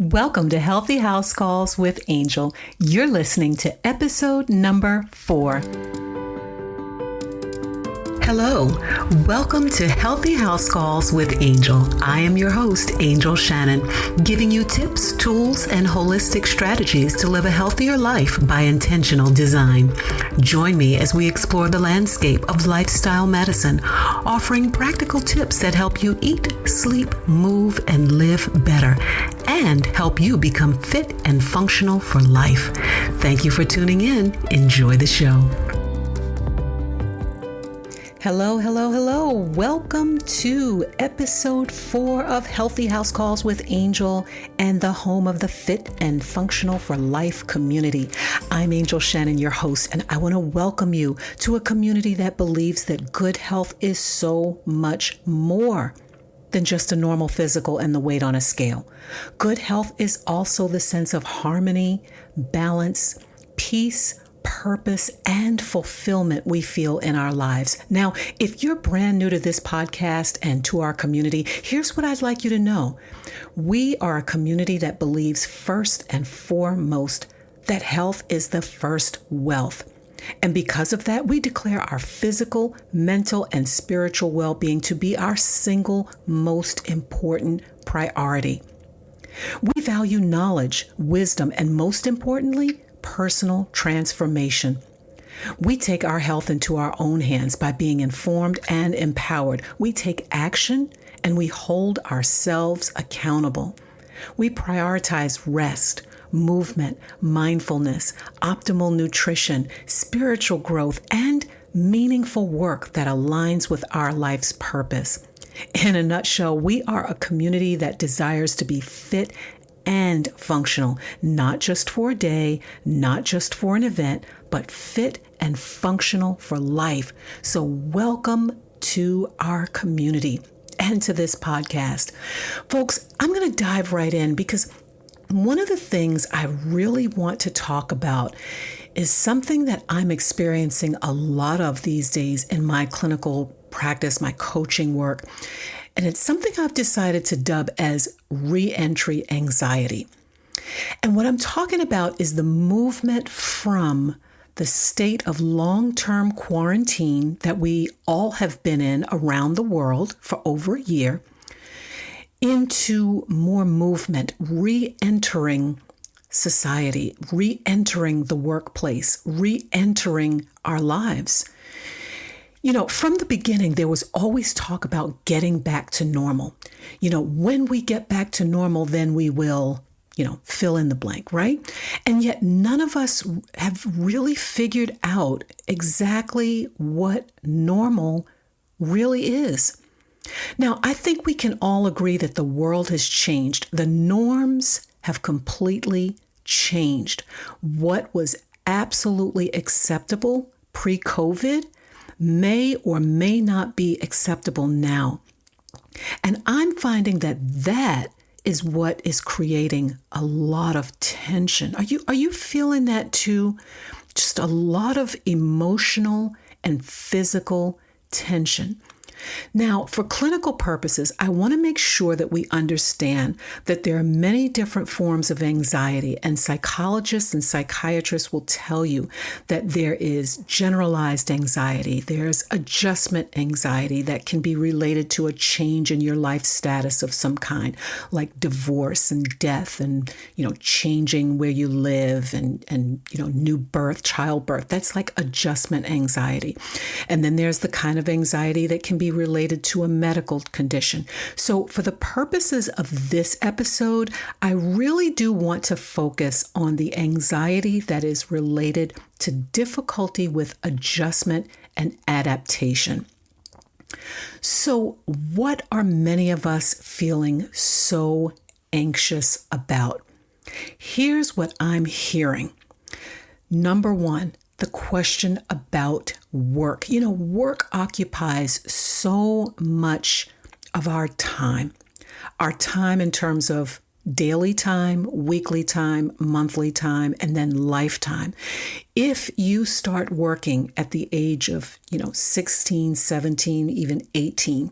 Welcome to Healthy House Calls with Angel. You're listening to episode number 4. Hello, welcome to Healthy House Calls with Angel. I am your host, Angel Shannon, giving you tips, tools, and holistic strategies to live a healthier life by intentional design. Join me as we explore the landscape of lifestyle medicine, offering practical tips that help you eat, sleep, move, and live better, and help you become fit and functional for life. Thank you for tuning in. Enjoy the show. Hello. Welcome to episode 4 of Healthy House Calls with Angel and the home of the Fit and Functional for Life community. I'm Angel Shannon, your host, and I want to welcome you to a community that believes that good health is so much more than just a normal physical and the weight on a scale. Good health is also the sense of harmony, balance, peace, purpose, and fulfillment we feel in our lives. Now, if you're brand new to this podcast and to our community, here's what I'd like you to know. We are a community that believes first and foremost that health is the first wealth. And because of that, we declare our physical, mental, and spiritual well-being to be our single most important priority. We value knowledge, wisdom, and most importantly, personal transformation. We take our health into our own hands by being informed and empowered. We take action and we hold ourselves accountable. We prioritize rest, movement, mindfulness, optimal nutrition, spiritual growth, and meaningful work that aligns with our life's purpose. In a nutshell, we are a community that desires to be fit and functional, not just for a day, not just for an event, but fit and functional for life. So welcome to our community and to this podcast. Folks, I'm going to dive right in because one of the things I really want to talk about is something that I'm experiencing a lot of these days in my clinical practice, my coaching work. And it's something I've decided to dub as re-entry anxiety. And what I'm talking about is the movement from the state of long-term quarantine that we all have been in around the world for over a year into more movement, re-entering society, re-entering the workplace, re-entering our lives. You know, from the beginning, there was always talk about getting back to normal. You know, when we get back to normal, then we will, fill in the blank, right? And yet none of us have really figured out exactly what normal really is. Now, I think we can all agree that the world has changed. The norms have completely changed. What was absolutely acceptable pre-COVID may or may not be acceptable now. And I'm finding that is what is creating a lot of tension. Are you feeling that too? Just a lot of emotional and physical tension. Now, for clinical purposes, I want to make sure that we understand that there are many different forms of anxiety, and psychologists and psychiatrists will tell you that there is generalized anxiety, there's adjustment anxiety that can be related to a change in your life status of some kind, like divorce and death and, changing where you live and new birth, childbirth. That's like adjustment anxiety. And then there's the kind of anxiety that can be related to a medical condition. So for the purposes of this episode, I really do want to focus on the anxiety that is related to difficulty with adjustment and adaptation. So what are many of us feeling so anxious about? Here's what I'm hearing. Number one, the question about work. Work occupies so much of our time in terms of daily time, weekly time, monthly time, and then lifetime. If you start working at the age of, 16, 17, even 18,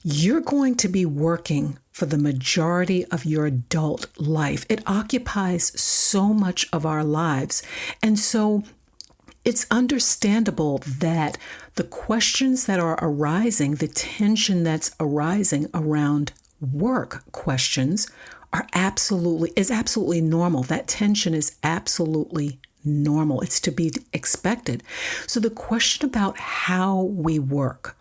you're going to be working for the majority of your adult life. It occupies so much of our lives. And so it's understandable that the questions that are arising, the tension that's arising around work questions is absolutely normal. That tension is absolutely normal. It's to be expected. So the question about how we work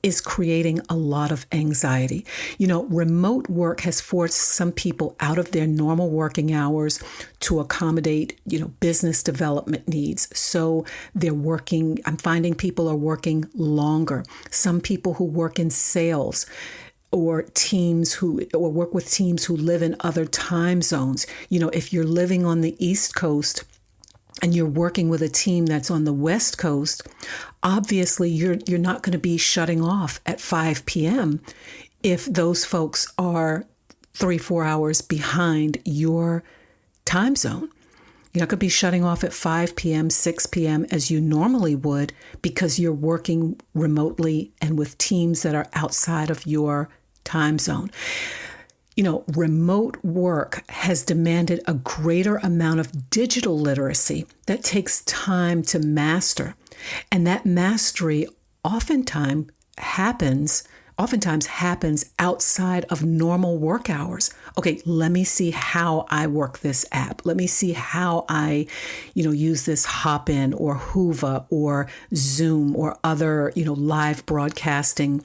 is creating a lot of anxiety. Remote work has forced some people out of their normal working hours to accommodate, business development needs. So I'm finding people are working longer. Some people who work in sales or work with teams who live in other time zones. If you're living on the East Coast and you're working with a team that's on the West Coast, obviously you're not going to be shutting off at 5 p.m. if those folks are 3-4 hours behind your time zone. You're not going to be shutting off at 5 p.m., 6 p.m. as you normally would because you're working remotely and with teams that are outside of your time zone. Remote work has demanded a greater amount of digital literacy that takes time to master. And that mastery oftentimes happens outside of normal work hours. Okay, let me see how I work this app. Let me see how I, use this Hopin or Hoova or Zoom or other, live broadcasting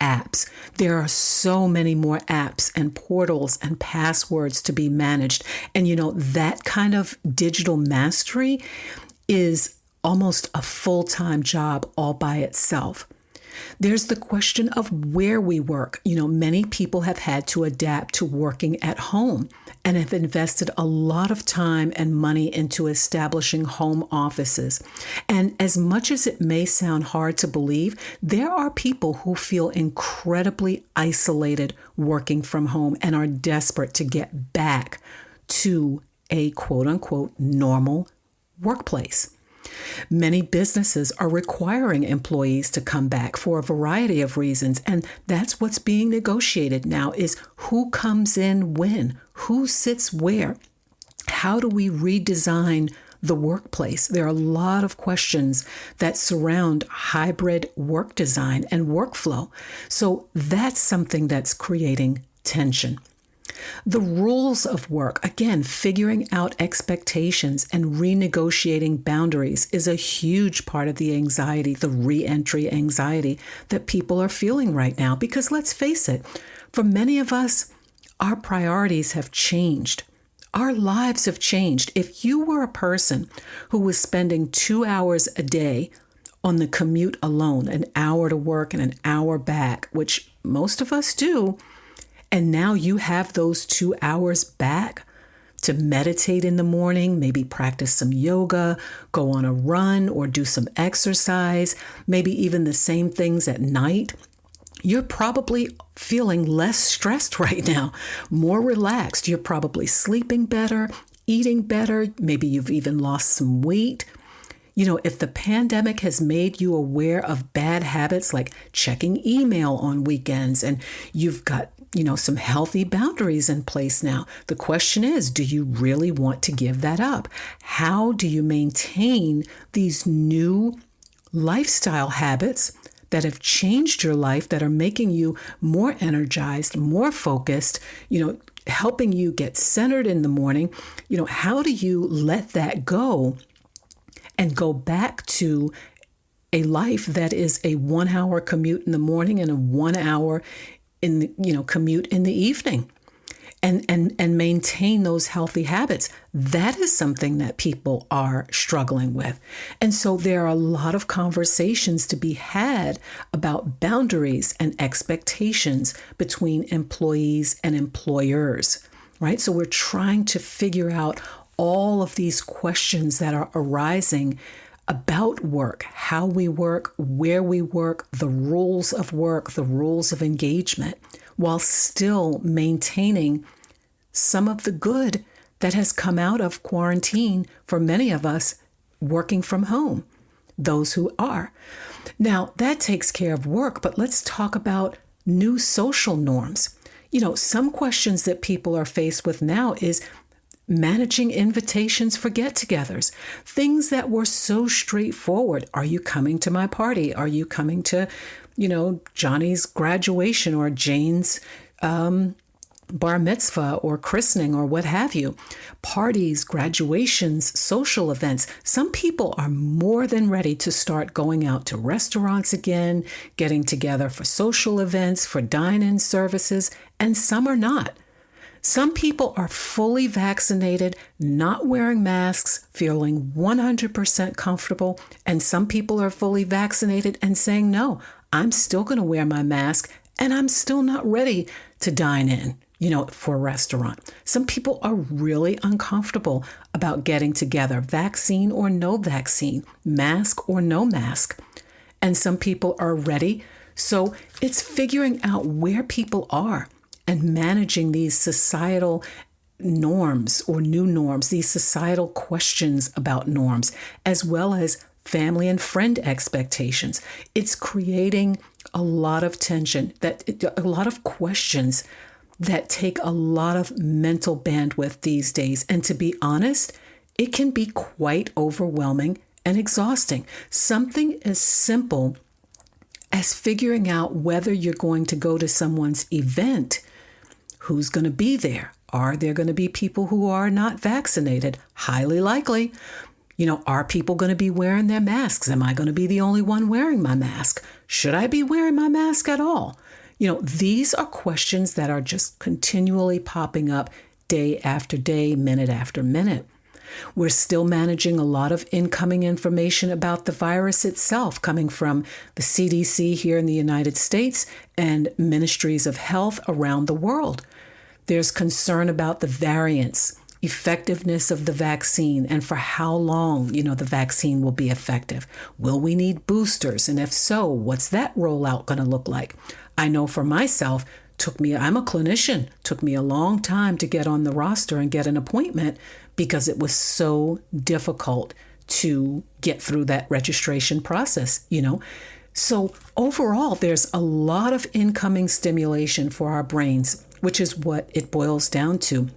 apps. There are so many more apps and portals and passwords to be managed. And that kind of digital mastery is almost a full-time job all by itself. There's the question of where we work. Many people have had to adapt to working at home and have invested a lot of time and money into establishing home offices. And as much as it may sound hard to believe, there are people who feel incredibly isolated working from home and are desperate to get back to a quote unquote normal workplace. Many businesses are requiring employees to come back for a variety of reasons, and that's what's being negotiated now is who comes in when, who sits where, how do we redesign the workplace? There are a lot of questions that surround hybrid work design and workflow. So that's something that's creating tension. The rules of work, again, figuring out expectations and renegotiating boundaries is a huge part of the anxiety, the re-entry anxiety that people are feeling right now. Because let's face it, for many of us, our priorities have changed. Our lives have changed. If you were a person who was spending 2 hours a day on the commute alone, an hour to work and an hour back, which most of us do, and now you have those 2 hours back to meditate in the morning, maybe practice some yoga, go on a run or do some exercise, maybe even the same things at night. You're probably feeling less stressed right now, more relaxed. You're probably sleeping better, eating better. Maybe you've even lost some weight. If the pandemic has made you aware of bad habits like checking email on weekends and you've got some healthy boundaries in place now. The question is, do you really want to give that up? How do you maintain these new lifestyle habits that have changed your life, that are making you more energized, more focused, helping you get centered in the morning? How do you let that go and go back to a life that is a 1 hour commute in the morning and a 1 hour commute in the evening and maintain those healthy habits? That is something that people are struggling with. And so there are a lot of conversations to be had about boundaries and expectations between employees and employers, right? So we're trying to figure out all of these questions that are arising about work, how we work, where we work, the rules of work, the rules of engagement, while still maintaining some of the good that has come out of quarantine for many of us working from home. those who are. Now, that takes care of work, but let's talk about new social norms. Some questions that people are faced with now is managing invitations for get-togethers. Things that were so straightforward. Are you coming to my party? Are you coming to, Johnny's graduation or Jane's bar mitzvah or christening or what have you? Parties, graduations, social events. Some people are more than ready to start going out to restaurants again, getting together for social events, for dine-in services, and some are not. Some people are fully vaccinated, not wearing masks, feeling 100% comfortable, and some people are fully vaccinated and saying, no, I'm still going to wear my mask and I'm still not ready to dine in, for a restaurant. Some people are really uncomfortable about getting together, vaccine or no vaccine, mask or no mask. And some people are ready. So it's figuring out where people are and managing these societal norms or new norms, these societal questions about norms, as well as family and friend expectations. It's creating a lot of tension, a lot of questions that take a lot of mental bandwidth these days. And to be honest, it can be quite overwhelming and exhausting. Something as simple as figuring out whether you're going to go to someone's event. Who's going to be there? Are there going to be people who are not vaccinated? Highly likely. Are people going to be wearing their masks? Am I going to be the only one wearing my mask? Should I be wearing my mask at all? These are questions that are just continually popping up day after day, minute after minute. We're still managing a lot of incoming information about the virus itself coming from the CDC here in the United States and ministries of health around the world. There's concern about the variants, effectiveness of the vaccine, and for how long, the vaccine will be effective. Will we need boosters? And if so, what's that rollout going to look like? I know for myself, I'm a clinician, took me a long time to get on the roster and get an appointment because it was so difficult to get through that registration process, So overall, there's a lot of incoming stimulation for our brains, which is what it boils down to.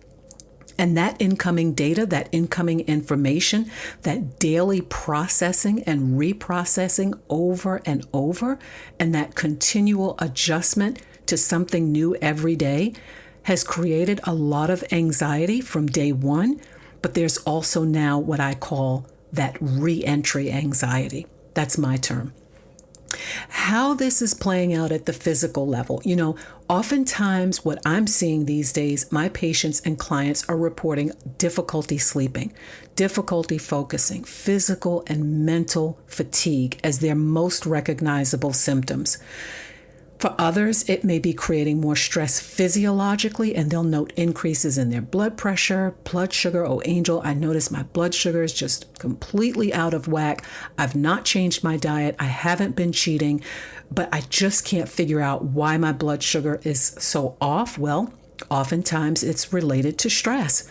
And that incoming data, that incoming information, that daily processing and reprocessing over and over, and that continual adjustment to something new every day has created a lot of anxiety from day one. But there's also now what I call that re-entry anxiety. That's my term. How this is playing out at the physical level. Oftentimes what I'm seeing these days, my patients and clients are reporting difficulty sleeping, difficulty focusing, physical and mental fatigue as their most recognizable symptoms. For others, it may be creating more stress physiologically, and they'll note increases in their blood pressure, blood sugar. Oh, Angel, I noticed my blood sugar is just completely out of whack. I've not changed my diet. I haven't been cheating, but I just can't figure out why my blood sugar is so off. Well, oftentimes it's related to stress.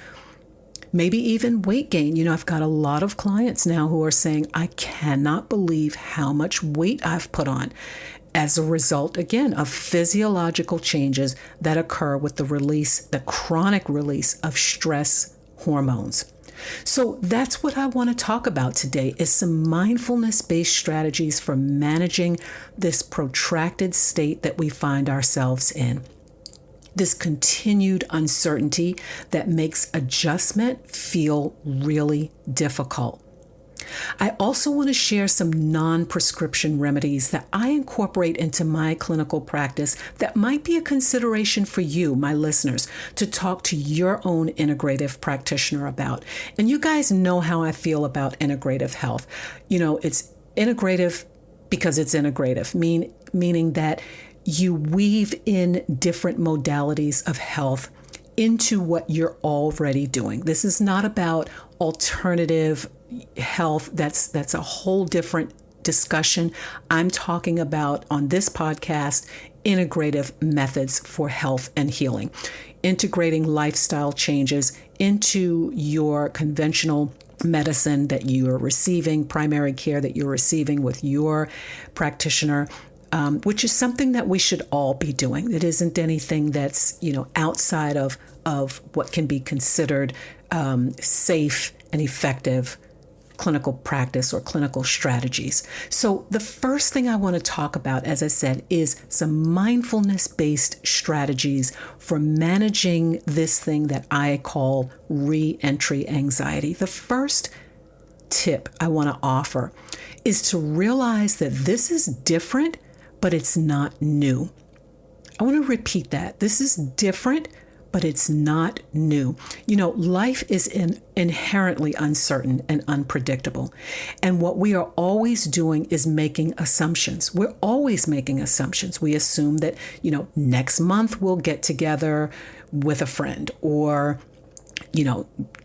Maybe even weight gain. I've got a lot of clients now who are saying, I cannot believe how much weight I've put on, as a result, again, of physiological changes that occur with the chronic release of stress hormones. So that's what I want to talk about today, is some mindfulness-based strategies for managing this protracted state that we find ourselves in. This continued uncertainty that makes adjustment feel really difficult. I also want to share some non-prescription remedies that I incorporate into my clinical practice that might be a consideration for you, my listeners, to talk to your own integrative practitioner about. And you guys know how I feel about integrative health. It's integrative because it's integrative, meaning that you weave in different modalities of health into what you're already doing. This is not about alternative health. That's a whole different discussion. I'm talking about, on this podcast, integrative methods for health and healing, integrating lifestyle changes into your conventional medicine that you are receiving, primary care that you're receiving with your practitioner, which is something that we should all be doing. It isn't anything that's, outside of what can be considered safe and effective clinical practice or clinical strategies. So the first thing I want to talk about, as I said, is some mindfulness-based strategies for managing this thing that I call re-entry anxiety. The first tip I want to offer is to realize that this is different, but it's not new. I want to repeat that. This is different, but it's not new. Life is inherently uncertain and unpredictable. And what we are always doing is making assumptions. We're always making assumptions. We assume that, next month we'll get together with a friend, or,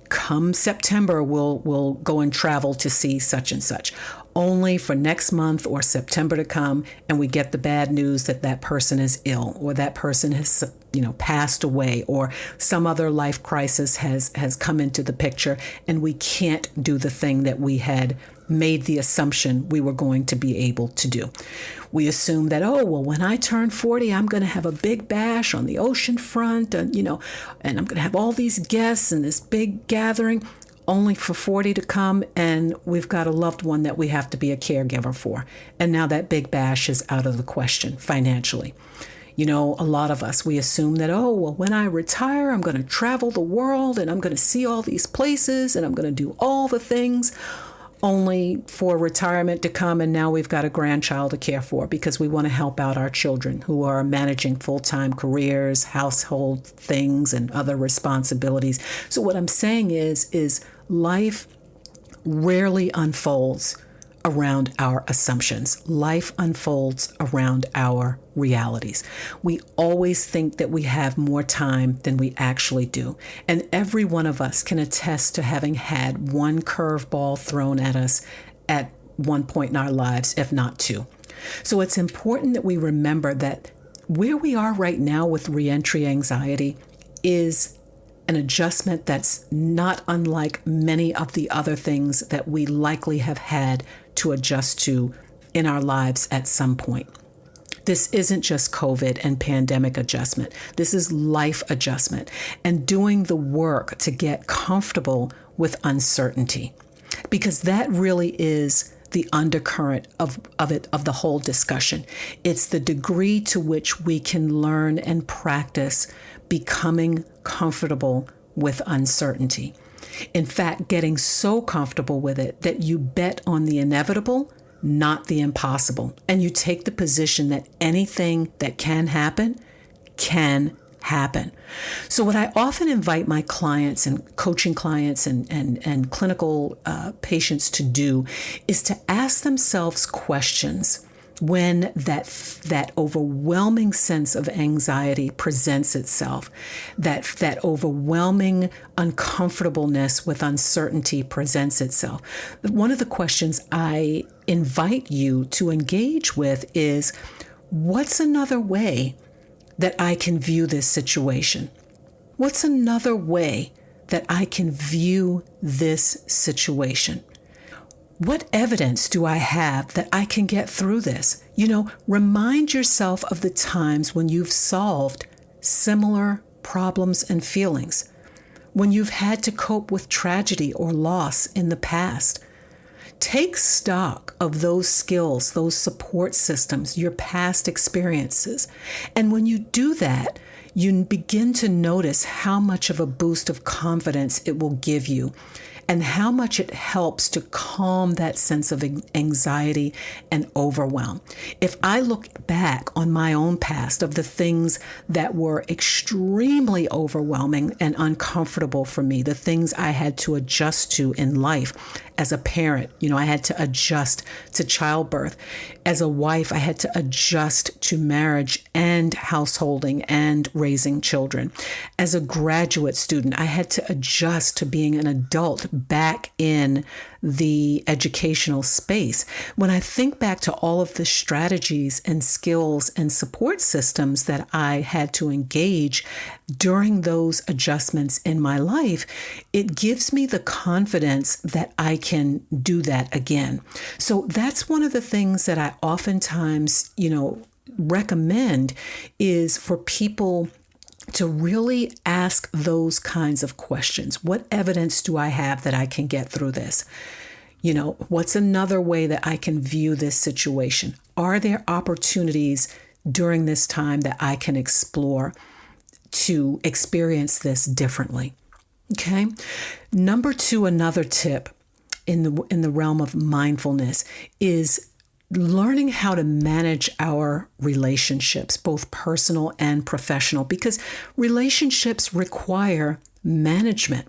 come September we'll go and travel to see such and such, only for next month or September to come and we get the bad news that that person is ill, or that person has passed away, or some other life crisis has come into the picture, and we can't do the thing that we had made the assumption we were going to be able to do. We assume that, when I turn 40, I'm going to have a big bash on the ocean front, and I'm going to have all these guests and this big gathering, only for 40 to come, and we've got a loved one that we have to be a caregiver for. And now that big bash is out of the question financially. A lot of us, we assume that, when I retire, I'm going to travel the world and I'm going to see all these places and I'm going to do all the things, only for retirement to come. And now we've got a grandchild to care for because we want to help out our children who are managing full-time careers, household things, and other responsibilities. So what I'm saying is life rarely unfolds around our assumptions. Life unfolds around our realities. We always think that we have more time than we actually do. And every one of us can attest to having had one curveball thrown at us at one point in our lives, if not two. So it's important that we remember that where we are right now with reentry anxiety is an adjustment that's not unlike many of the other things that we likely have had to adjust to in our lives at some point. This isn't just COVID and pandemic adjustment. This is life adjustment and doing the work to get comfortable with uncertainty, because that really is the undercurrent of the whole discussion. It's the degree to which we can learn and practice becoming comfortable with uncertainty. In fact, getting so comfortable with it that you bet on the inevitable, not the impossible. And you take the position that anything that can happen. So what I often invite my clients and coaching clients and clinical patients to do is to ask themselves questions when that overwhelming sense of anxiety presents itself, that overwhelming uncomfortableness with uncertainty presents itself. One of the questions I invite you to engage with is, what's another way that I can view this situation? What's another way that I can view this situation? What evidence do I have that I can get through this? Remind yourself of the times when you've solved similar problems and feelings, when you've had to cope with tragedy or loss in the past. Take stock of those skills, those support systems, your past experiences. And when you do that, you begin to notice how much of a boost of confidence it will give you, and how much it helps to calm that sense of anxiety and overwhelm. If I look back on my own past of the things that were extremely overwhelming and uncomfortable for me, the things I had to adjust to in life as a parent, I had to adjust to childbirth. As a wife, I had to adjust to marriage and householding and raising children. As a graduate student, I had to adjust to being an adult back in the educational space. When I think back to all of the strategies and skills and support systems that I had to engage during those adjustments in my life, it gives me the confidence that I can do that again. So that's one of the things that I oftentimes, recommend is for people to really ask those kinds of questions. What evidence do I have that I can get through this? What's another way that I can view this situation? Are there opportunities during this time that I can explore to experience this differently? Okay. Number 2, another tip in the realm of mindfulness is learning how to manage our relationships, both personal and professional, because relationships require management.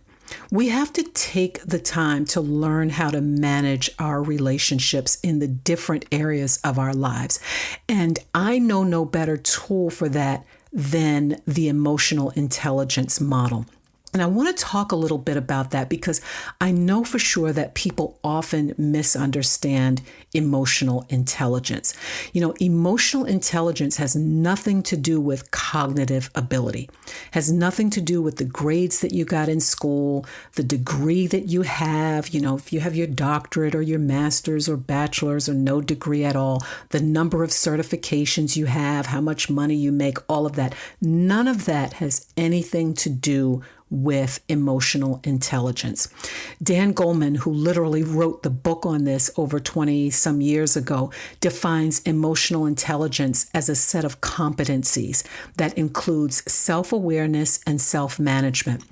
We have to take the time to learn how to manage our relationships in the different areas of our lives. And I know no better tool for that than the emotional intelligence model. And I want to talk a little bit about that because I know for sure that people often misunderstand emotional intelligence. Emotional intelligence has nothing to do with cognitive ability, has nothing to do with the grades that you got in school, the degree that you have, if you have your doctorate or your master's or bachelor's or no degree at all, the number of certifications you have, how much money you make, all of that. None of that has anything to do with emotional intelligence. Dan Goleman, who literally wrote the book on this over 20 some years ago, defines emotional intelligence as a set of competencies that includes self-awareness and self-management.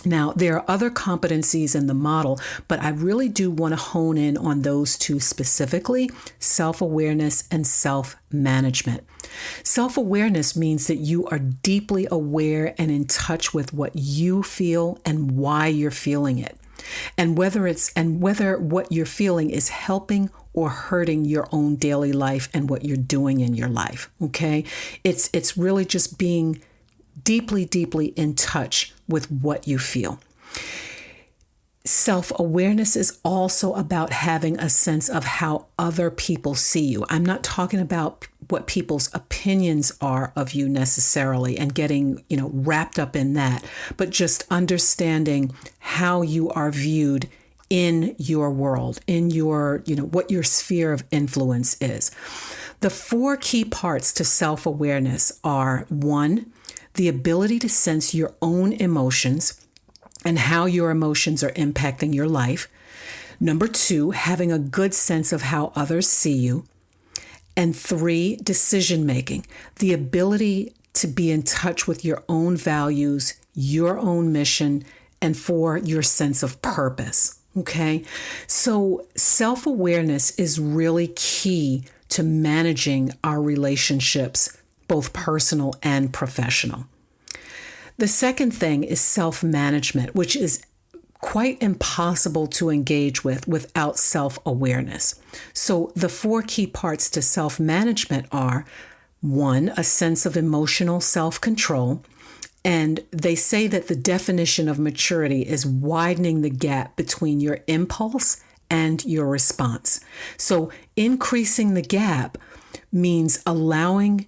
Now, there are other competencies in the model, but I really do want to hone in on those two specifically, self-awareness and self-management. Self-awareness means that you are deeply aware and in touch with what you feel and why you're feeling it, and whether what you're feeling is helping or hurting your own daily life and what you're doing in your life. Okay? It's really just being deeply, deeply in touch with what you feel. Self-awareness is also about having a sense of how other people see you. I'm not talking about what people's opinions are of you necessarily and getting, wrapped up in that, but just understanding how you are viewed in your world, in your, what your sphere of influence is. The 4 key parts to self-awareness are: 1, the ability to sense your own emotions and how your emotions are impacting your life. Number 2, having a good sense of how others see you. And 3, decision making, the ability to be in touch with your own values, your own mission, and for your sense of purpose. Okay? So self-awareness is really key to managing our relationships, both personal and professional. The second thing is self-management, which is quite impossible to engage with without self-awareness. So the 4 key parts to self-management are: 1, a sense of emotional self-control. And they say that the definition of maturity is widening the gap between your impulse and your response. So increasing the gap means allowing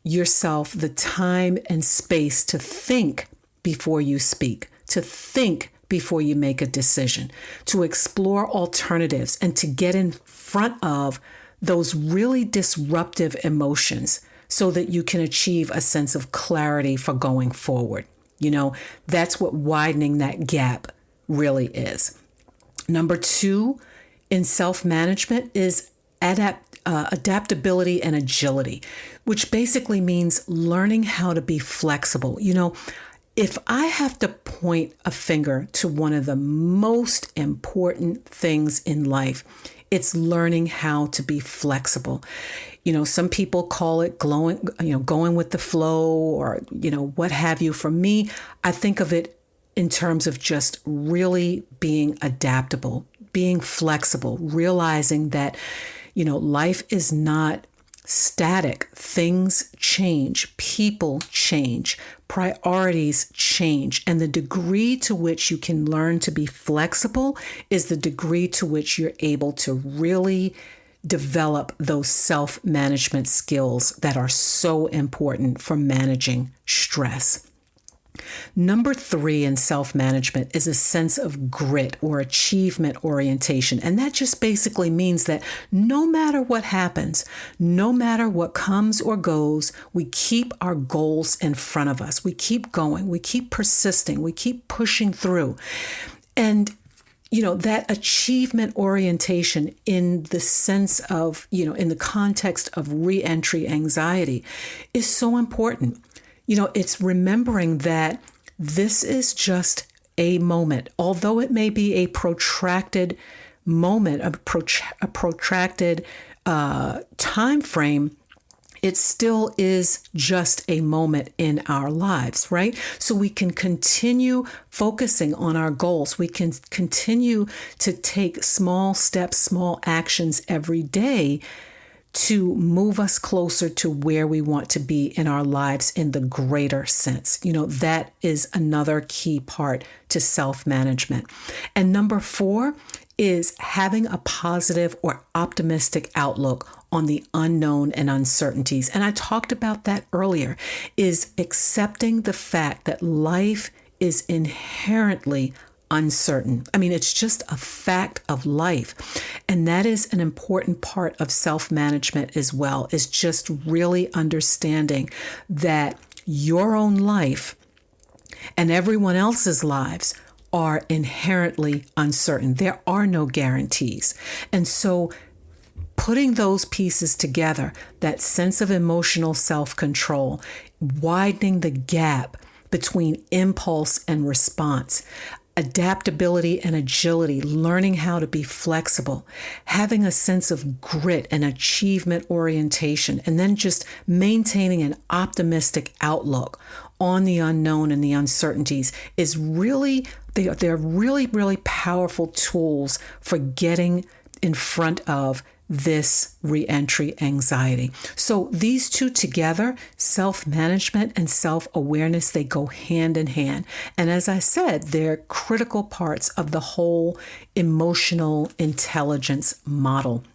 yourself the time and space to think before you speak, to think before you make a decision, to explore alternatives, and to get in front of those really disruptive emotions so that you can achieve a sense of clarity for going forward. That's what widening that gap really is. Number 2 in self-management is adaptability and agility, which basically means learning how to be flexible. If I have to point a finger to one of the most important things in life, it's learning how to be flexible. Some people call it going with the flow, or, what have you. For me, I think of it in terms of just really being adaptable, being flexible, realizing that, life is not static. Things change, people change, priorities change. And the degree to which you can learn to be flexible is the degree to which you're able to really develop those self-management skills that are so important for managing stress. Number 3 in self-management is a sense of grit or achievement orientation. And that just basically means that no matter what happens, no matter what comes or goes, we keep our goals in front of us. We keep going, we keep persisting, we keep pushing through. And that achievement orientation in the sense of, in the context of re-entry anxiety is so important. It's remembering that this is just a moment, although it may be a protracted moment, a protracted time frame. It still is just a moment in our lives, right? So we can continue focusing on our goals. We can continue to take small steps, small actions every day to move us closer to where we want to be in our lives in the greater sense. That is another key part to self-management. And number 4 is having a positive or optimistic outlook on the unknown and uncertainties. And I talked about that earlier, is accepting the fact that life is inherently uncertain. I mean, it's just a fact of life. And that is an important part of self-management as well, is just really understanding that your own life and everyone else's lives are inherently uncertain. There are no guarantees. And so putting those pieces together, that sense of emotional self-control, widening the gap between impulse and response, adaptability and agility, learning how to be flexible, having a sense of grit and achievement orientation, and then just maintaining an optimistic outlook on the unknown and the uncertainties is really, they're really, really powerful tools for getting in front of this re-entry anxiety. So these two together, self-management and self-awareness, they go hand in hand. And as I said, they're critical parts of the whole emotional intelligence model.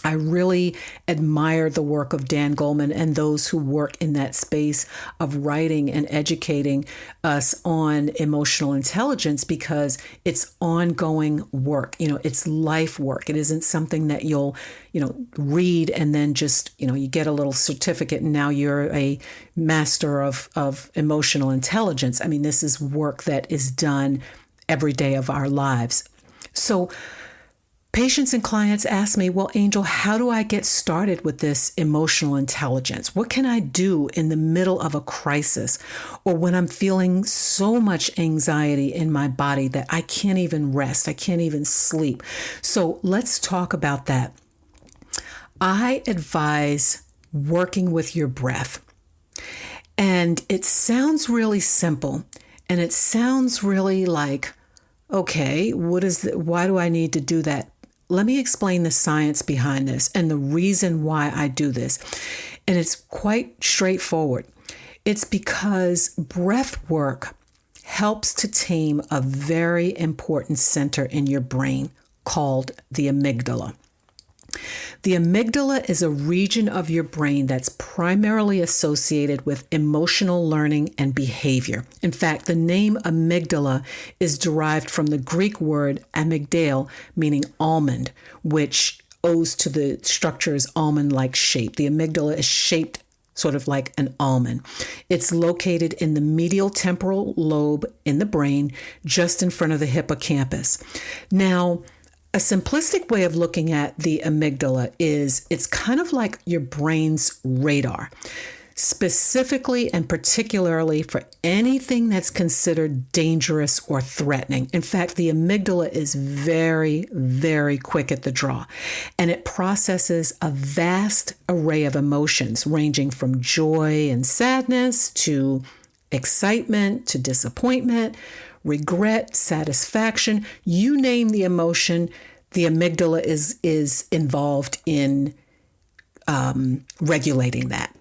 I really admire the work of Dan Goleman and those who work in that space of writing and educating us on emotional intelligence, because it's ongoing work. It's life work. It isn't something that you'll, read and then just, you get a little certificate and now you're a master of emotional intelligence. I mean, this is work that is done every day of our lives. So patients and clients ask me, well, Angel, how do I get started with this emotional intelligence? What can I do in the middle of a crisis or when I'm feeling so much anxiety in my body that I can't even rest, I can't even sleep? So let's talk about that. I advise working with your breath. And it sounds really simple, and it sounds really like, okay, why do I need to do that? Let me explain the science behind this and the reason why I do this. And it's quite straightforward. It's because breath work helps to tame a very important center in your brain called the amygdala. The amygdala is a region of your brain that's primarily associated with emotional learning and behavior. In fact, the name amygdala is derived from the Greek word amygdale, meaning almond, which owes to the structure's almond-like shape. The amygdala is shaped sort of like an almond. It's located in the medial temporal lobe in the brain, just in front of the hippocampus. Now, a simplistic way of looking at the amygdala is it's kind of like your brain's radar, specifically and particularly for anything that's considered dangerous or threatening. In fact, the amygdala is very, very quick at the draw, and it processes a vast array of emotions ranging from joy and sadness to excitement to disappointment, regret, satisfaction. You name the emotion, the amygdala is involved in regulating that.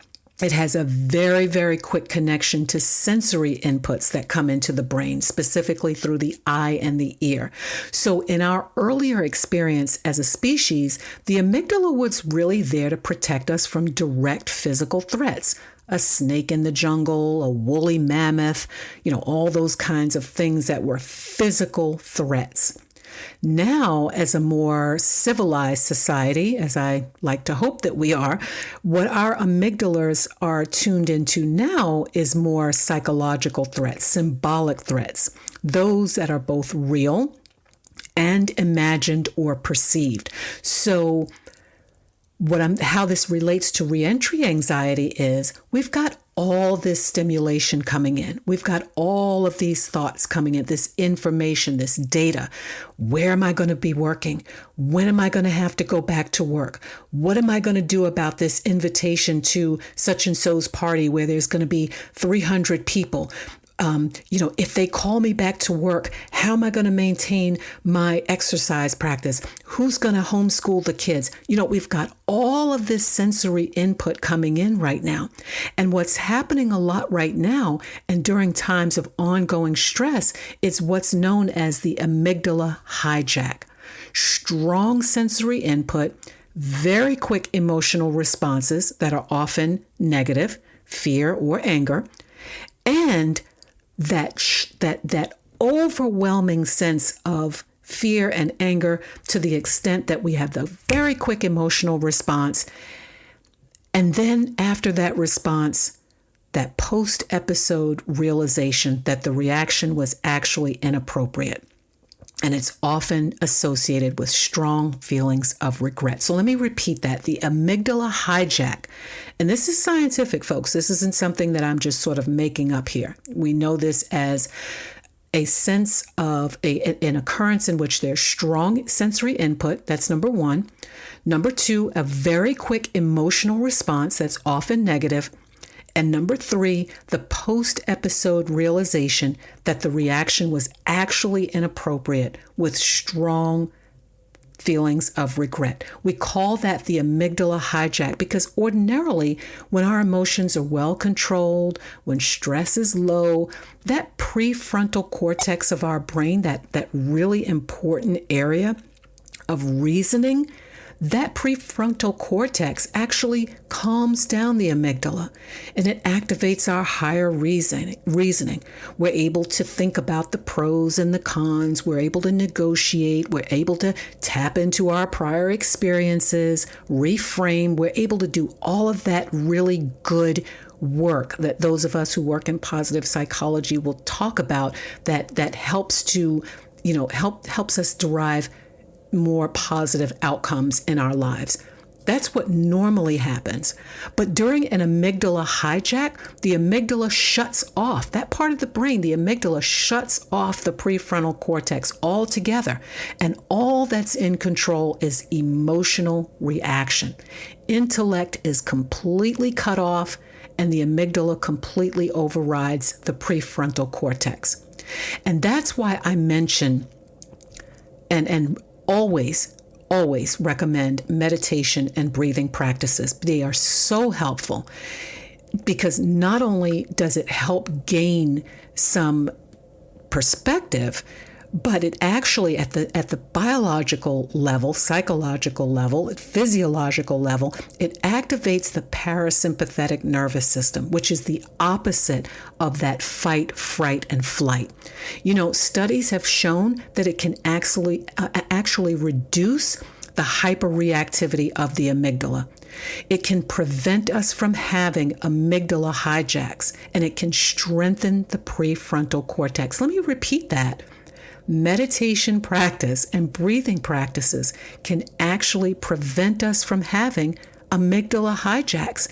It has a very, very quick connection to sensory inputs that come into the brain, specifically through the eye and the ear. So in our earlier experience as a species, the amygdala was really there to protect us from direct physical threats. A snake in the jungle, a woolly mammoth, all those kinds of things that were physical threats. Now, as a more civilized society, as I like to hope that we are, what our amygdalas are tuned into now is more psychological threats, symbolic threats, those that are both real and imagined or perceived. So how this relates to reentry anxiety is we've got all this stimulation coming in. We've got all of these thoughts coming in, this information, this data. Where am I going to be working? When am I going to have to go back to work? What am I going to do about this invitation to such and so's party where there's going to be 300 people? If they call me back to work, how am I going to maintain my exercise practice? Who's going to homeschool the kids? We've got all of this sensory input coming in right now. And what's happening a lot right now and during times of ongoing stress is what's known as the amygdala hijack. Strong sensory input, very quick emotional responses that are often negative, fear or anger, and that overwhelming sense of fear and anger to the extent that we have the very quick emotional response. And then after that response, that post-episode realization that the reaction was actually inappropriate. And it's often associated with strong feelings of regret. So let me repeat that. The amygdala hijack. And this is scientific, folks. This isn't something that I'm just sort of making up here. We know this as a sense of an occurrence in which there's strong sensory input. That's number one. Number two, a very quick emotional response that's often negative. And number three, the post-episode realization that the reaction was actually inappropriate with strong feelings of regret. We call that the amygdala hijack because ordinarily when our emotions are well controlled, when stress is low, that prefrontal cortex of our brain, that really important area of reasoning, that prefrontal cortex actually calms down the amygdala and it activates our higher reasoning. We're able to think about the pros and the cons. We're able to negotiate. We're able to tap into our prior experiences, reframe. We're able to do all of that really good work that those of us who work in positive psychology will talk about that helps to, helps us derive more positive outcomes in our lives. That's what normally happens. But during an amygdala hijack, the amygdala shuts off. That part of the brain, the amygdala shuts off the prefrontal cortex altogether. And all that's in control is emotional reaction. Intellect is completely cut off, and the amygdala completely overrides the prefrontal cortex. And that's why I mention and always recommend meditation and breathing practices. They are so helpful because not only does it help gain some perspective, but it actually at the biological level, psychological level, physiological level, it activates the parasympathetic nervous system, which is the opposite of that fight, fright, and flight. Studies have shown that it can actually reduce the hyperreactivity of the amygdala. It can prevent us from having amygdala hijacks, and it can strengthen the prefrontal cortex. Let me repeat that. Meditation practice and breathing practices can actually prevent us from having amygdala hijacks.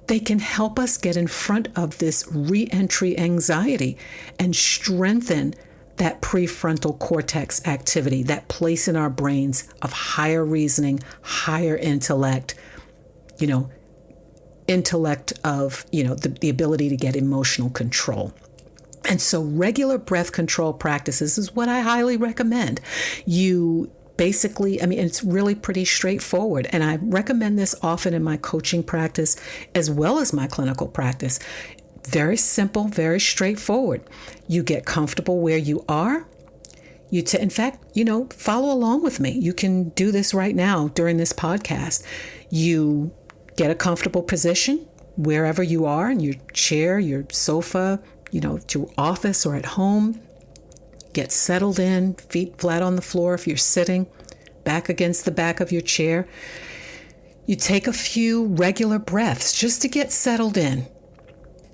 They can help us get in front of this reentry anxiety and strengthen that prefrontal cortex activity, that place in our brains of higher reasoning, higher intellect, intellect of, the ability to get emotional control. And so regular breath control practices is what I highly recommend. You basically, I mean, it's really pretty straightforward. And I recommend this often in my coaching practice as well as my clinical practice. Very simple, very straightforward. You get comfortable where you are. In fact, follow along with me. You can do this right now during this podcast. You get a comfortable position wherever you are, in your chair, your sofa, your office or at home. Get settled in, feet flat on the floor if you're sitting, back against the back of your chair. You take a few regular breaths just to get settled in.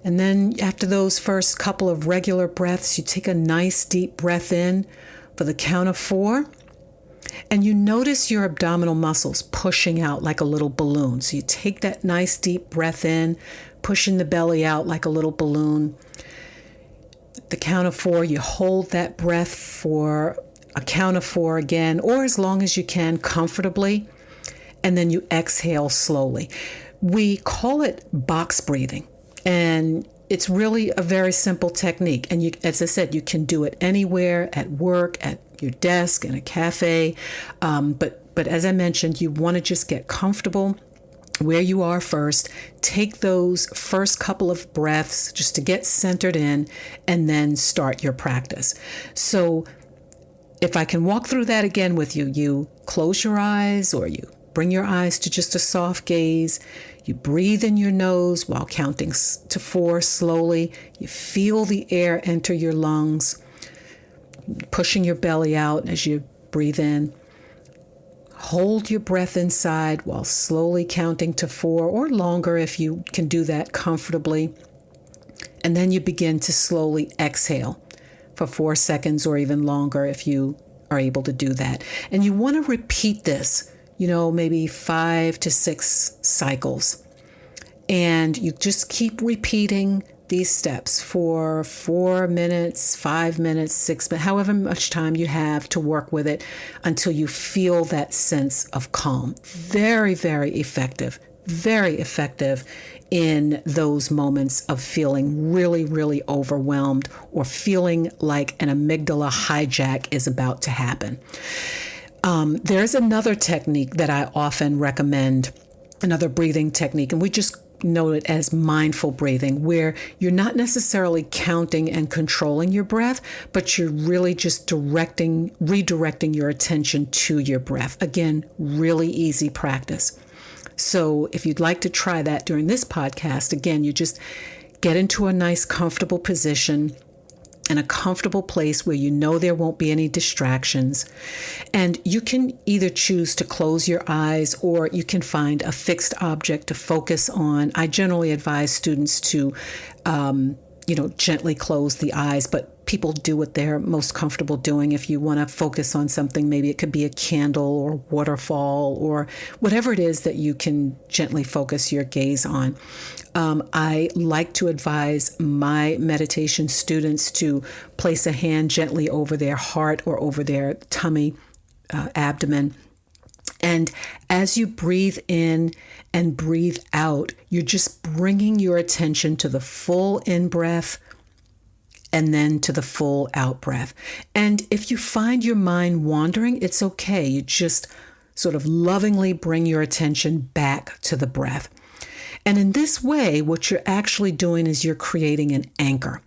And then after those first couple of regular breaths, you take a nice deep breath in for the count of 4. And you notice your abdominal muscles pushing out like a little balloon. So you take that nice deep breath in, pushing the belly out like a little balloon. At the count of 4, you hold that breath for a count of 4 again, or as long as you can comfortably. And then you exhale slowly. We call it box breathing. And it's really a very simple technique. And as I said, you can do it anywhere, at work, at your desk, in a cafe. But as I mentioned, you want to just get comfortable where you are first. Take those first couple of breaths just to get centered in, and then start your practice. So if I can walk through that again with you, you close your eyes or you bring your eyes to just a soft gaze. You breathe in your nose while counting to 4 slowly. You feel the air enter your lungs, pushing your belly out as you breathe in. Hold your breath inside while slowly counting to 4 or longer if you can do that comfortably. And then you begin to slowly exhale for 4 seconds or even longer if you are able to do that. And you want to repeat this, maybe 5 to 6 cycles. And you just keep repeating these steps for 4 minutes, 5 minutes, 6 minutes, however much time you have to work with it until you feel that sense of calm. Very, very effective in those moments of feeling really, really overwhelmed or feeling like an amygdala hijack is about to happen. There's another technique that I often recommend, another breathing technique, and we just know it as mindful breathing, where you're not necessarily counting and controlling your breath, but you're really just redirecting your attention to your breath. Again, really easy practice. So if you'd like to try that during this podcast, again, you just get into a nice, comfortable position in a comfortable place where you know there won't be any distractions. And you can either choose to close your eyes or you can find a fixed object to focus on. I generally advise students to, gently close the eyes, but people do what they're most comfortable doing. If you want to focus on something, maybe it could be a candle or waterfall or whatever it is that you can gently focus your gaze on. I like to advise my meditation students to place a hand gently over their heart or over their tummy, abdomen. And as you breathe in and breathe out, you're just bringing your attention to the full in-breath and then to the full out-breath. And if you find your mind wandering, it's okay. You just sort of lovingly bring your attention back to the breath. And in this way, what you're actually doing is you're creating an anchor.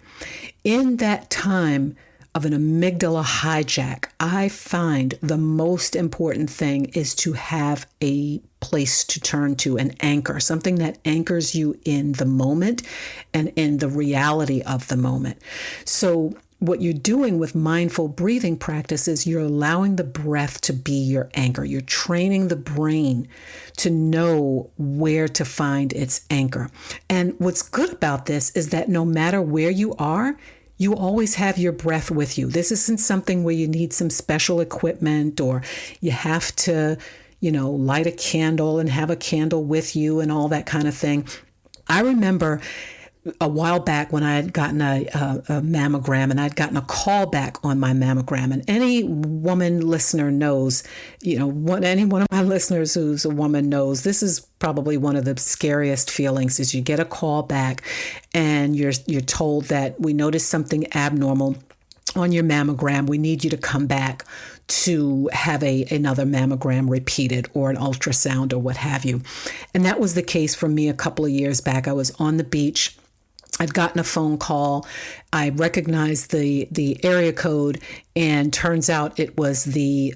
In that time of an amygdala hijack, I find the most important thing is to have a place to turn to, an anchor, something that anchors you in the moment and in the reality of the moment. So what you're doing with mindful breathing practice is you're allowing the breath to be your anchor. You're training the brain to know where to find its anchor. And what's good about this is that no matter where you are, you always have your breath with you. This isn't something where you need some special equipment or you have to, light a candle and have a candle with you and all that kind of thing. I remember a while back when I had gotten a mammogram and I'd gotten a call back on my mammogram. And any woman listener knows, any one of my listeners who's a woman knows, this is probably one of the scariest feelings is you get a call back and you're told that we noticed something abnormal on your mammogram, we need you to come back to have another mammogram repeated or an ultrasound or what have you. And that was the case for me a couple of years back. I was on the beach. I'd gotten a phone call. I recognized the area code, and turns out it was the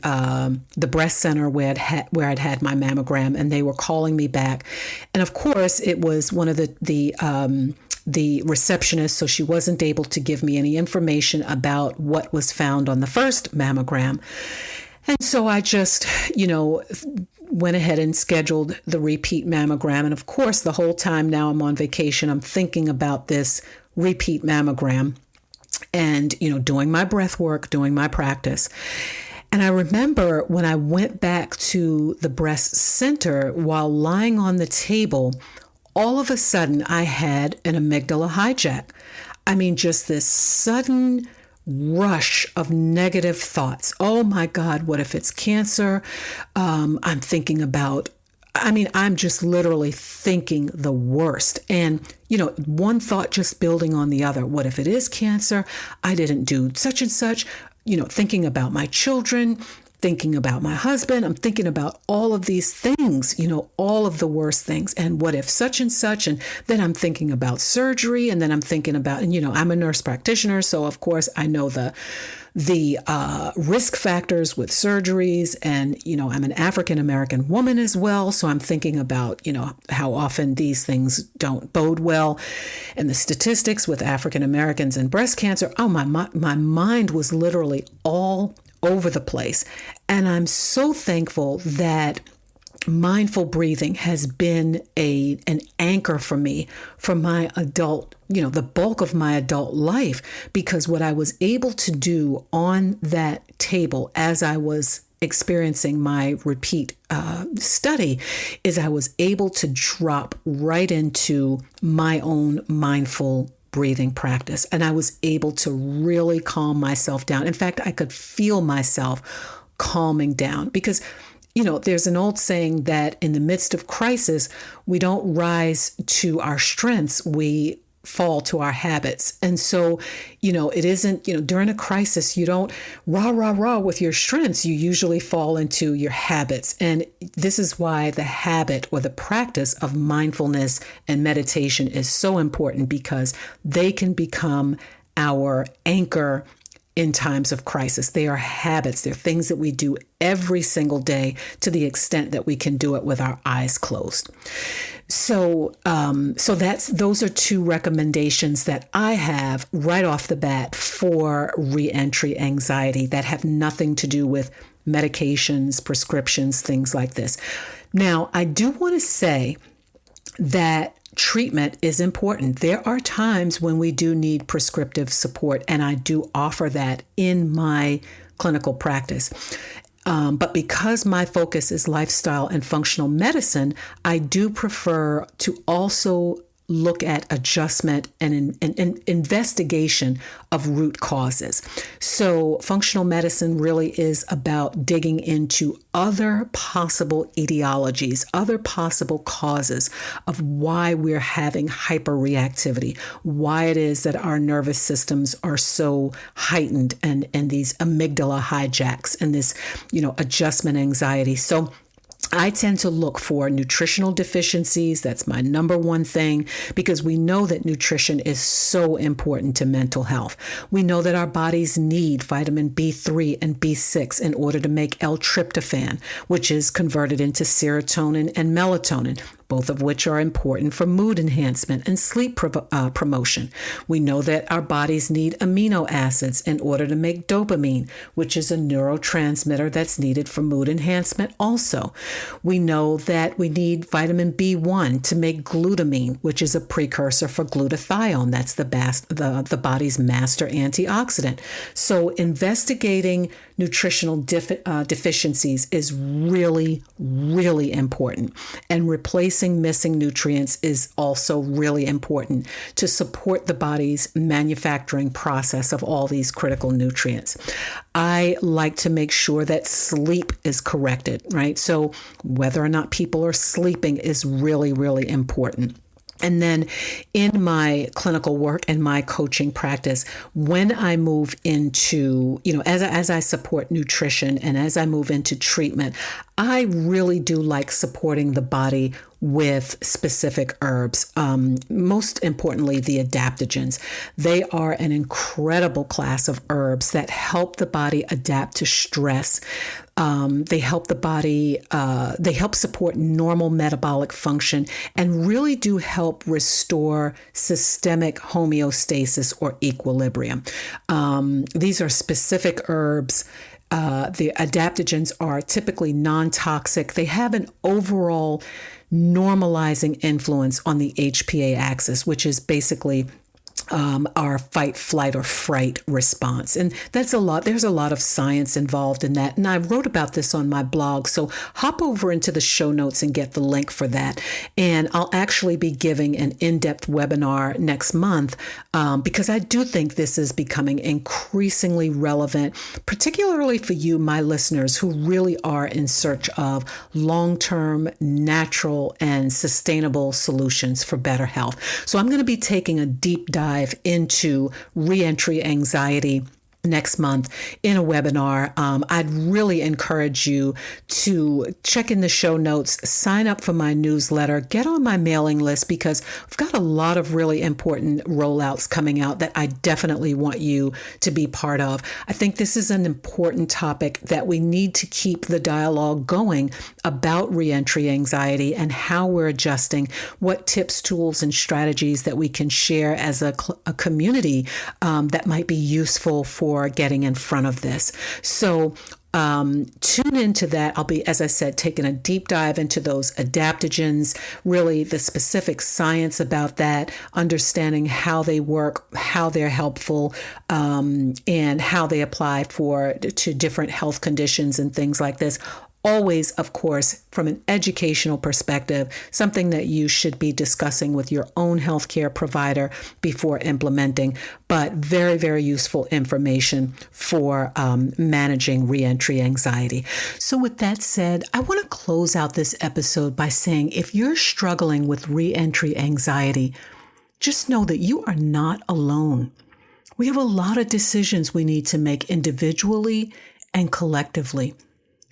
breast center where I'd had my mammogram, and they were calling me back. And of course, it was one of the receptionist, so she wasn't able to give me any information about what was found on the first mammogram. And so I just, went ahead and scheduled the repeat mammogram. And of course, the whole time now I'm on vacation, I'm thinking about this repeat mammogram and, doing my breath work, doing my practice. And I remember when I went back to the breast center while lying on the table, all of a sudden I had an amygdala hijack. I mean, just this sudden rush of negative thoughts. Oh my God, what if it's cancer? I'm just literally thinking the worst. And, one thought just building on the other. What if it is cancer? I didn't do such and such, thinking about my children, thinking about my husband. I'm thinking about all of these things, all of the worst things. And what if such and such? And then I'm thinking about surgery. And then I'm thinking about, I'm a nurse practitioner. So of course I know the risk factors with surgeries. And, I'm an African-American woman as well. So I'm thinking about, how often these things don't bode well. And the statistics with African-Americans and breast cancer. Oh, my mind was literally all over the place. And I'm so thankful that mindful breathing has been an anchor for me for my adult, the bulk of my adult life, because what I was able to do on that table as I was experiencing my repeat study is I was able to drop right into my own mindful breathing practice. And I was able to really calm myself down. In fact, I could feel myself calming down because, there's an old saying that in the midst of crisis, we don't rise to our strengths, we fall to our habits. And so, it isn't, during a crisis, you don't rah with your strengths. You usually fall into your habits. And this is why the habit or the practice of mindfulness and meditation is so important, because they can become our anchor in times of crisis. They are habits. They're things that we do every single day to the extent that we can do it with our eyes closed. So those are two recommendations that I have right off the bat for reentry anxiety that have nothing to do with medications, prescriptions, things like this. Now, I do want to say that treatment is important. There are times when we do need prescriptive support, and I do offer that in my clinical practice. But because my focus is lifestyle and functional medicine, I do prefer to also look at adjustment and investigation of root causes. So functional medicine really is about digging into other possible etiologies, other possible causes of why we're having hyperreactivity, why it is that our nervous systems are so heightened, and these amygdala hijacks and this, adjustment anxiety. So I tend to look for nutritional deficiencies. That's my number one thing, because we know that nutrition is so important to mental health. We know that our bodies need vitamin B3 and B6 in order to make L-tryptophan, which is converted into serotonin and melatonin, both of which are important for mood enhancement and sleep promotion. We know that our bodies need amino acids in order to make dopamine, which is a neurotransmitter that's needed for mood enhancement also. We know that we need vitamin B1 to make glutamine, which is a precursor for glutathione. That's the body's master antioxidant. So investigating nutritional deficiencies is really, really important. And replacing missing nutrients is also really important to support the body's manufacturing process of all these critical nutrients. I like to make sure that sleep is corrected, right? So whether or not people are sleeping is really, really important. And then in my clinical work and my coaching practice, when I move into, as I support nutrition and as I move into treatment, I really do like supporting the body with specific herbs. Most importantly, the adaptogens. They are an incredible class of herbs that help the body adapt to stress. They help the body, they help support normal metabolic function and really do help restore systemic homeostasis or equilibrium. These are specific herbs. The adaptogens are typically non-toxic. They have an overall normalizing influence on the HPA axis, which is basically our fight, flight, or fright response. And that's a lot. There's a lot of science involved in that. And I wrote about this on my blog. So hop over into the show notes and get the link for that. And I'll actually be giving an in-depth webinar next month because I do think this is becoming increasingly relevant, particularly for you, my listeners, who really are in search of long-term, natural, and sustainable solutions for better health. So I'm going to be taking a deep dive into reentry anxiety next month in a webinar. I'd really encourage you to check in the show notes, sign up for my newsletter, get on my mailing list because I've got a lot of really important rollouts coming out that I definitely want you to be part of. I think this is an important topic that we need to keep the dialogue going about reentry anxiety and how we're adjusting, what tips, tools, and strategies that we can share as a community that might be useful for getting in front of this. So tune into that. I'll be, as I said, taking a deep dive into those adaptogens, really the specific science about that, understanding how they work, how they're helpful, and how they apply to different health conditions and things like this. Always, of course, from an educational perspective, something that you should be discussing with your own healthcare provider before implementing, but very, very useful information for managing reentry anxiety. So with that said, I want to close out this episode by saying if you're struggling with reentry anxiety, just know that you are not alone. We have a lot of decisions we need to make individually and collectively.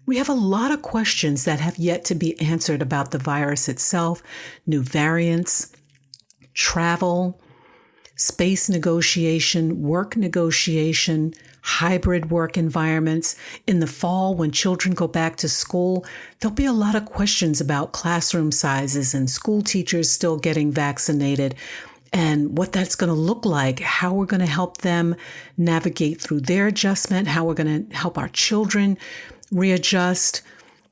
We have a lot of questions that have yet to be answered about the virus itself, new variants, travel, space negotiation, work negotiation, hybrid work environments. In the fall, when children go back to school, there'll be a lot of questions about classroom sizes and school teachers still getting vaccinated and what that's going to look like, how we're going to help them navigate through their adjustment, how we're going to help our children readjust.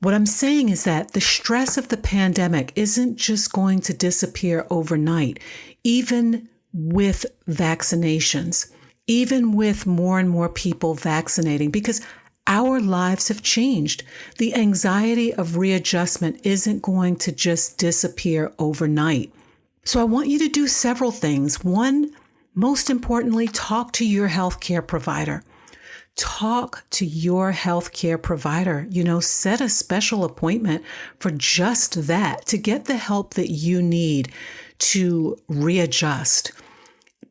What I'm saying is that the stress of the pandemic isn't just going to disappear overnight, even with vaccinations, even with more and more people vaccinating, because our lives have changed. The anxiety of readjustment isn't going to just disappear overnight. So I want you to do several things. One, most importantly, talk to your healthcare provider. Talk to your healthcare provider. Set a special appointment for just that, to get the help that you need to readjust,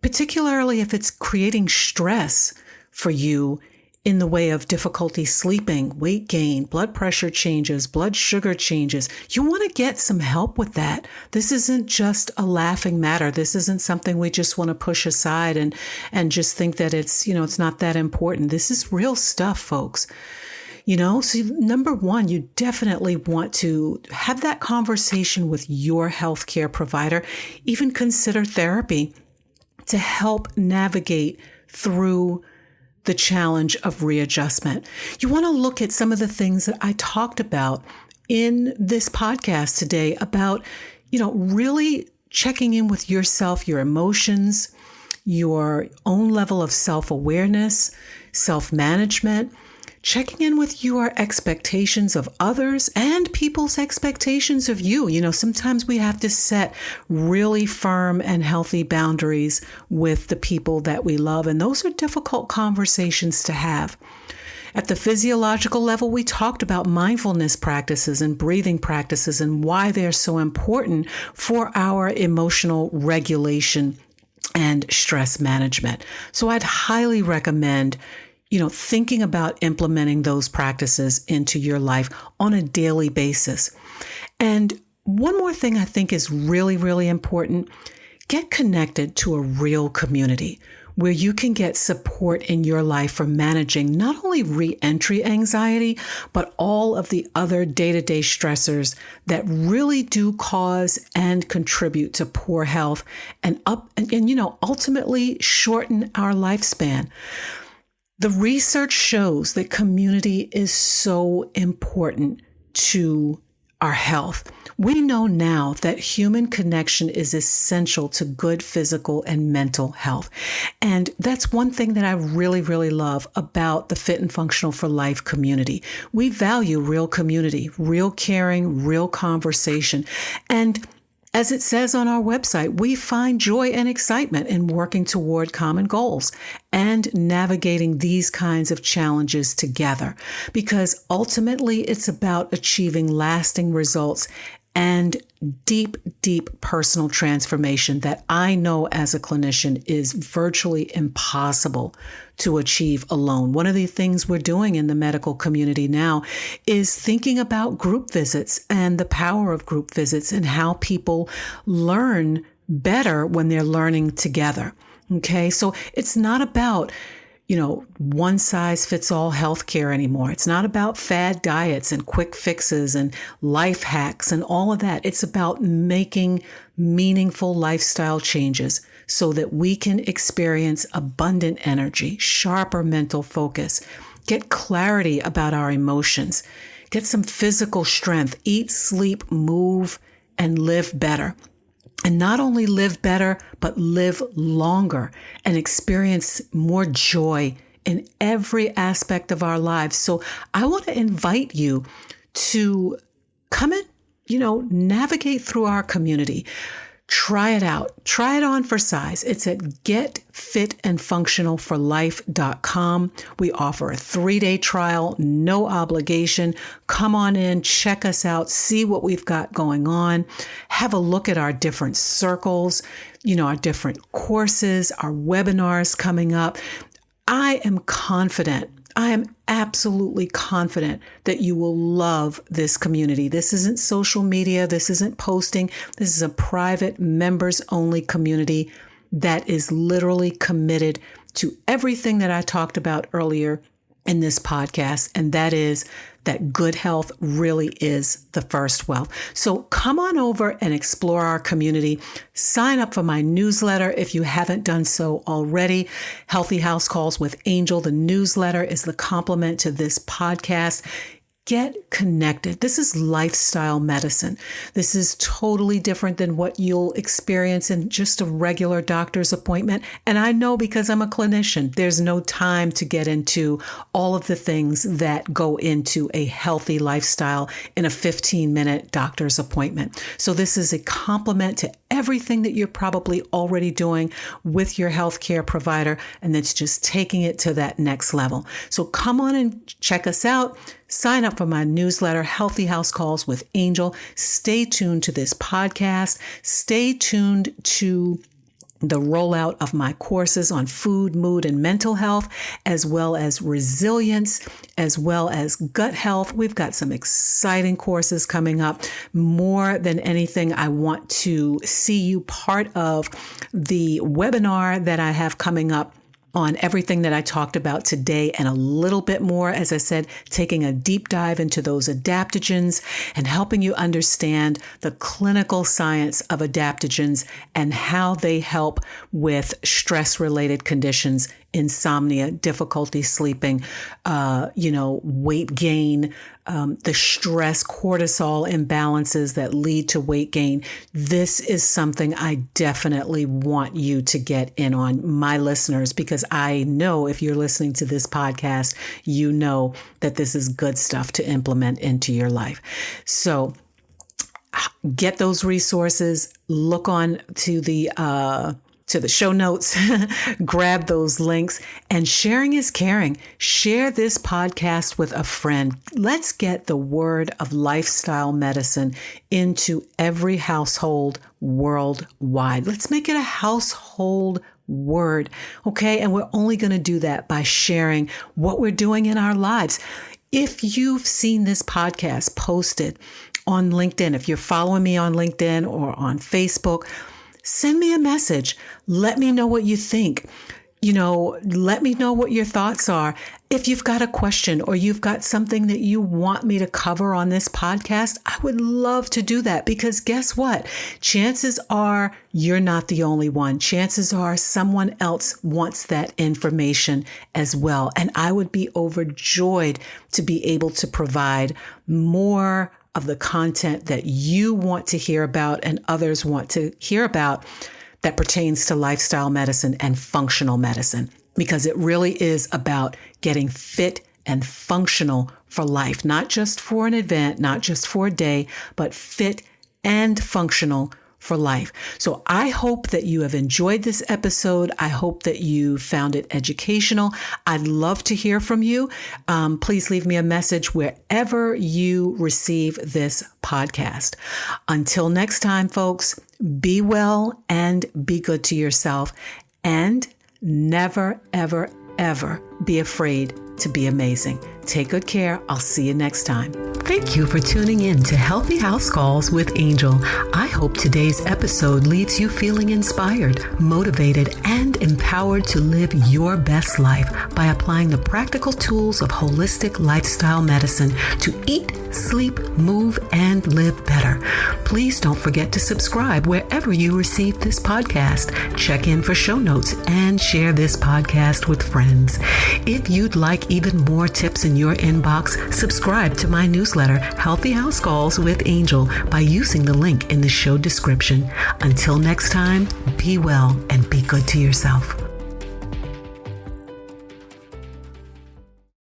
particularly if it's creating stress for you in the way of difficulty sleeping, weight gain, blood pressure changes, blood sugar changes. You want to get some help with that. This isn't just a laughing matter. This isn't something we just want to push aside and just think that it's not that important. This is real stuff, folks. So number one, you definitely want to have that conversation with your healthcare provider. Even consider therapy to help navigate through the challenge of readjustment. You want to look at some of the things that I talked about in this podcast today about, really checking in with yourself, your emotions, your own level of self-awareness, self-management, checking in with your expectations of others and people's expectations of you. Sometimes we have to set really firm and healthy boundaries with the people that we love. And those are difficult conversations to have. At the physiological level, we talked about mindfulness practices and breathing practices and why they're so important for our emotional regulation and stress management. So I'd highly recommend, thinking about implementing those practices into your life on a daily basis. And one more thing I think is really, really important: get connected to a real community where you can get support in your life for managing not only re-entry anxiety, but all of the other day-to-day stressors that really do cause and contribute to poor health and ultimately shorten our lifespan. The research shows that community is so important to our health. We know now that human connection is essential to good physical and mental health. And that's one thing that I really, really love about the Fit and Functional for Life community. We value real community, real caring, real conversation. And as it says on our website, we find joy and excitement in working toward common goals and navigating these kinds of challenges together, because ultimately it's about achieving lasting results and deep, deep personal transformation that I know as a clinician is virtually impossible to achieve alone. One of the things we're doing in the medical community now is thinking about group visits and the power of group visits and how people learn better when they're learning together. Okay, so it's not about one size fits all healthcare anymore. It's not about fad diets and quick fixes and life hacks and all of that. It's about making meaningful lifestyle changes so that we can experience abundant energy, sharper mental focus, get clarity about our emotions, get some physical strength, eat, sleep, move, and live better. And not only live better, but live longer and experience more joy in every aspect of our lives. So I want to invite you to come and, navigate through our community. Try it out. Try it on for size. It's at getfitandfunctionalforlife.com. We offer a 3-day trial, no obligation. Come on in, check us out, see what we've got going on. Have a look at our different circles, our different courses, our webinars coming up. I am absolutely confident that you will love this community. This isn't social media. This isn't posting. This is a private members only community that is literally committed to everything that I talked about earlier in this podcast. And that is that good health really is the first wealth. So come on over and explore our community. Sign up for my newsletter if you haven't done so already. Healthy House Calls with Angel. The newsletter is the complement to this podcast. Get connected. This is lifestyle medicine. This is totally different than what you'll experience in just a regular doctor's appointment. And I know because I'm a clinician, there's no time to get into all of the things that go into a healthy lifestyle in a 15-minute doctor's appointment. So this is a complement to everything that you're probably already doing with your healthcare provider, and that's just taking it to that next level. So come on and check us out. Sign up for my newsletter, Healthy House Calls with Angel. Stay tuned to this podcast. Stay tuned to the rollout of my courses on food, mood, and mental health, as well as resilience, as well as gut health. We've got some exciting courses coming up. More than anything, I want to see you part of the webinar that I have coming up on everything that I talked about today and a little bit more. As I said, taking a deep dive into those adaptogens and helping you understand the clinical science of adaptogens and how they help with stress-related conditions, insomnia, difficulty sleeping, weight gain, the stress cortisol imbalances that lead to weight gain. This is something I definitely want you to get in on, my listeners, because I know if you're listening to this podcast, you know that this is good stuff to implement into your life. So get those resources, look on to the to the show notes, grab those links, and sharing is caring. Share this podcast with a friend. Let's get the word of lifestyle medicine into every household worldwide. Let's make it a household word, okay? And we're only going to do that by sharing what we're doing in our lives. If you've seen this podcast posted on LinkedIn, if you're following me on LinkedIn or on Facebook, send me a message. Let me know what you think. Let me know what your thoughts are. If you've got a question or you've got something that you want me to cover on this podcast, I would love to do that, because guess what? Chances are you're not the only one. Chances are someone else wants that information as well. And I would be overjoyed to be able to provide more of the content that you want to hear about and others want to hear about that pertains to lifestyle medicine and functional medicine, because it really is about getting fit and functional for life, not just for an event, not just for a day, but fit and functional for life. So I hope that you have enjoyed this episode. I hope that you found it educational. I'd love to hear from you. Please leave me a message wherever you receive this podcast. Until next time, folks, be well and be good to yourself, and never, ever, ever be afraid to be amazing. Take good care. I'll see you next time. Thank you for tuning in to Healthy House Calls with Angel. I hope today's episode leaves you feeling inspired, motivated, and empowered to live your best life by applying the practical tools of holistic lifestyle medicine to eat, sleep, move, and live better. Please don't forget to subscribe wherever you receive this podcast. Check in for show notes and share this podcast with friends. If you'd like even more tips in your inbox, subscribe to my newsletter, Healthy House Calls with Angel, by using the link in the show description. Until next time, be well and be good to yourself.